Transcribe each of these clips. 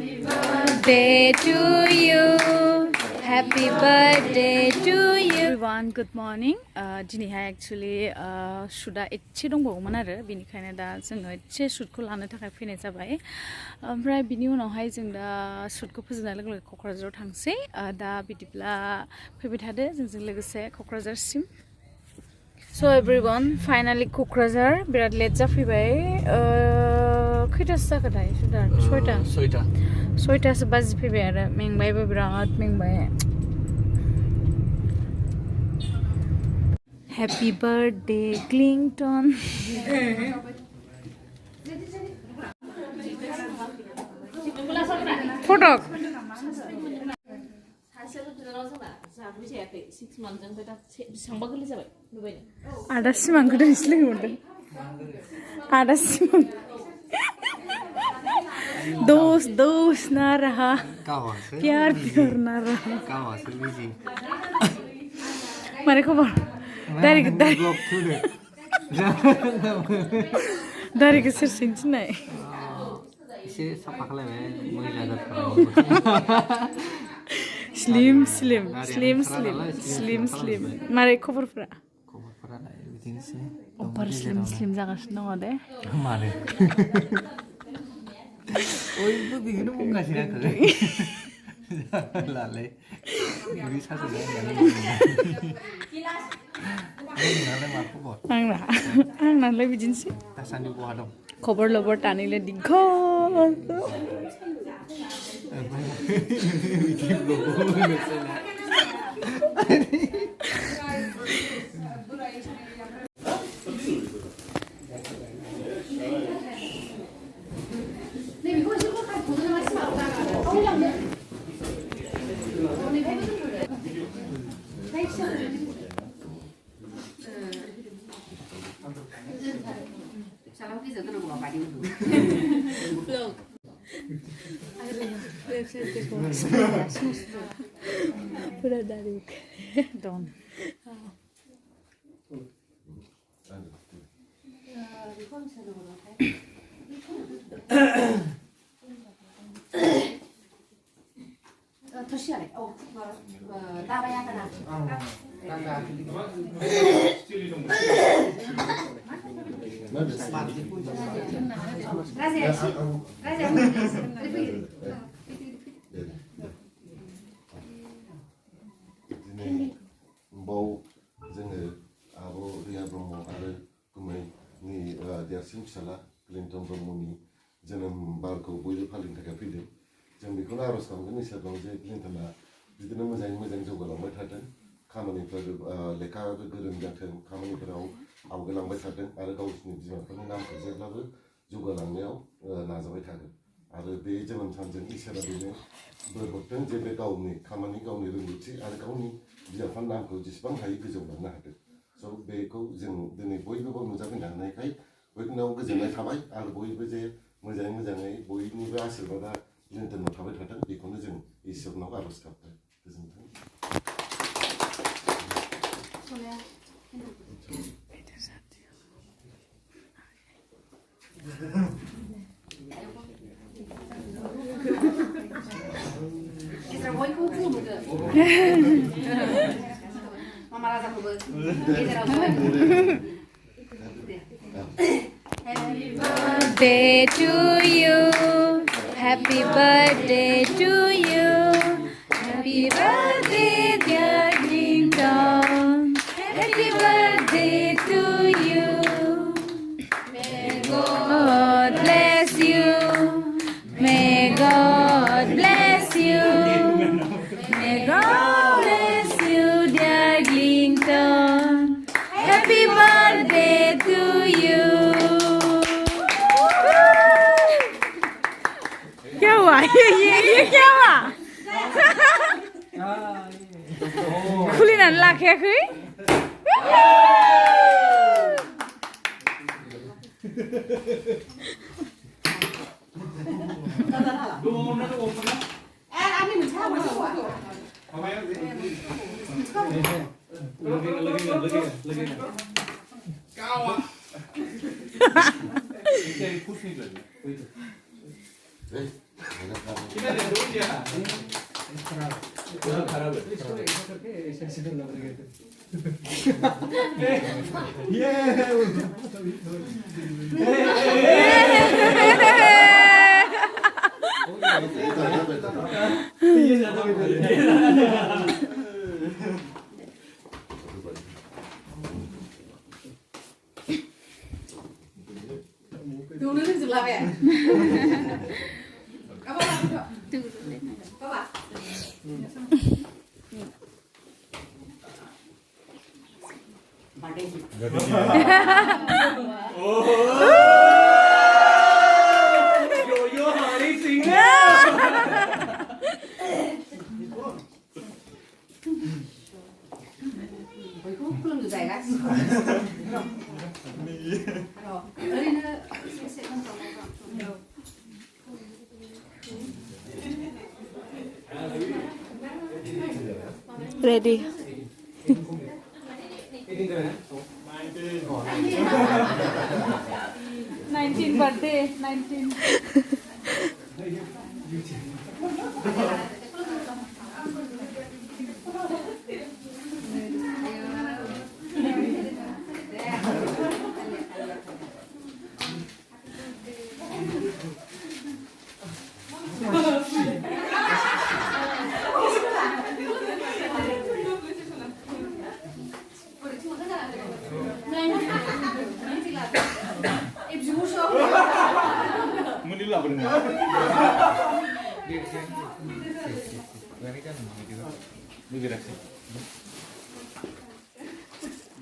birthday to you. Happy birthday to you. Everyone, good morning. दिनैहाय actually शुटआ एसे दंबावोमोन आरो बेनिखायनो दा जोङो एसे शुटखौ लानो थाखाय फैनाय जाबाय ओमफ्राय बिनि उनावहाय जों दा शुटखौ फोजोबनाय लोगो लोगो क'क्राझाराव थांसै दा बिदिब्ला फैबाय थादो जोंजों लोगोसे क'क्राझारसिम So everyone, finally क'क्राझार बिराद लेट जाफैबाय खैथासो जाखोथाय सयतासो बाजिफैबाय आरो मेंबायबो बिराद मेंबाय Happy birthday Clinton फटक आदा सिमांखौ दिनैसो लोगो मोनदों आदा सिमां दोस्त ना रहा प्यार प्यार ना रहा मारे खबर दारिखौ सोर सिं थिननाय एसे साफा खालामबाय मैला जाथारबाय स्लिम मारै खबरफोरालाय बिदिनोसै अभार स्लिम जागासिनो दङ दे मानो बयबो बेखौनो बुंगासिनो आंखौ लालाय उदै साजोबबाय होननानै मा खबर आंनालाय बिदिनोसै दासान्दि बहा दं खबर लबर टानिले दिघल Pura dari Don. बाव जोङो आब' रिया ब्रह्म आरो गुमैनि देरसिन फिसाला क्लिन्टन ब्रह्मनि जोनोम बारखौ बयबो फालिनो थाखाय फैदों जों बेखौनो आर'ज खालामगोन इसोरनाव जे क्लिन्टना बिदिनो मोजाङै मोजां जौगालांबाय थाथों खामानिफोर लेखा गोरों जाथों खामानिफोराव आवगायलांबाय थाथों आरो गावसिनि बिमाफोरनि नामखौ जेब्लाबो जौगालांनायाव नाजाबाय थागोन आरो बे जोनोम सानजों इसोरा बेनो बोर हरथों जे बे गावनि खामानि गावनि रोंगौथि आरो गावनि बिमा-बिफानि नामखौ जेसेबां हायो गोजौ लांनो हाथों स' बेखौ जों दिनै बयबो बाव नुजाफैनो हानायखाय बयनाव गोजोननाय थाबाय आरो बयबो जे मोजाङै बयनिबो आशीर्बादा क्लिन्टनाव थाबाय थाथों बेखौनो जों इसोरनाव आर'ज गाबबाय गोजोन्थों Mama Raza kubur. Happy birthday to you. Happy birthday to you. Happy birthday, dear Clinton. Happy birthday to you. May God bless you. May God bless you. May God bless you, dear Clinton. Happy birthday to you. क्या हुआ ये क्या हुआ खुलिनानै लाखायाखै Hey, Đủ nước rực là vậy. Các bạn không? Các bạn. Bạn đây. Yo Hari Singh. Với cũng không được giải gắt. Rồi, đây nó sẽ không còn đâu. Ready. 19 birthday, 19. Em chú số. Menila benar.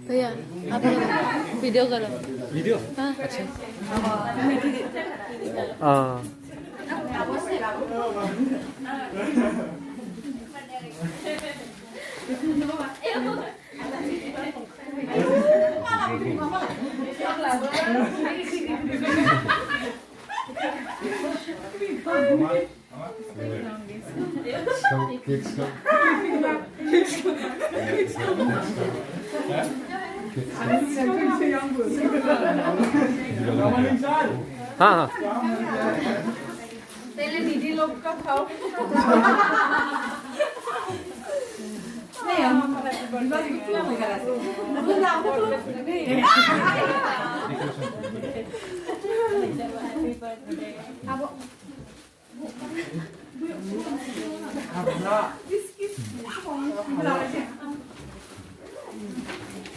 भैया आप video करो video हाँ हाँ Đây là đi lục có không? Này không? Vâng, cứ phải cả. Vâng, nào cũng luôn.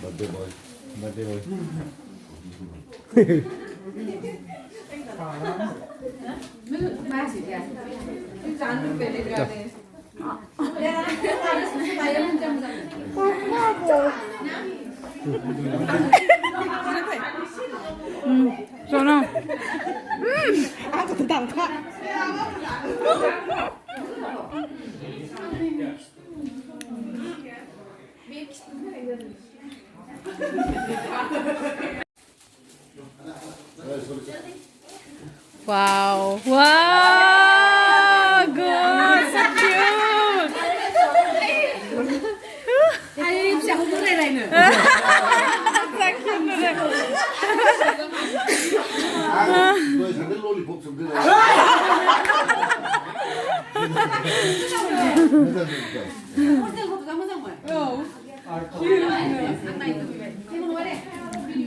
Birthday boy. birthday boy Ba chỉ kìa. Cái dán về đây rồi này. Đây là tay em trong rồi. rồi nào wow wow good so cute Ai chẳng có cái này nữa. so cute rồi Tôi thấy cái lollipop trong cái này.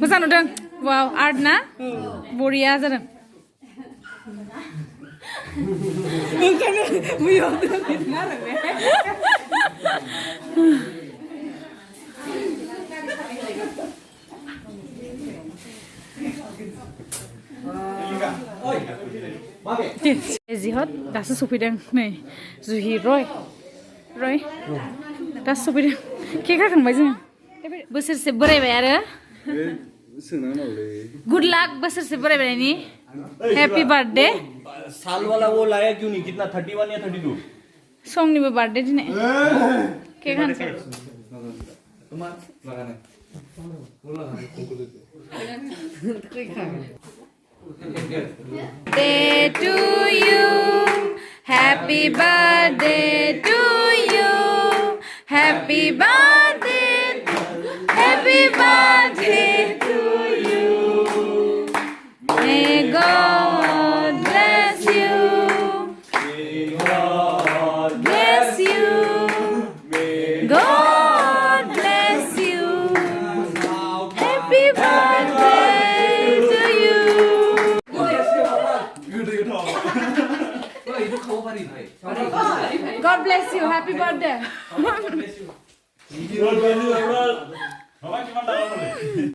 मोजां नुदों वाव art ना बरिया जादों जिहत दासो सफैदों नै जुहि रय दासो सफैदों केक हाखांबाय जोङो बोसोरसे बोरायबाय आरो गुड लाक बोसोरसे बोरायबायनि हैप्पी बर्थडे साल वाला वो लाया क्यों नहीं? कितना 31 या 32? संनिबो बर्थडे दिनै cake हानसै Day to you, happy birthday to you, happy birthday to you. May God bless you. God bless you. Happy birthday.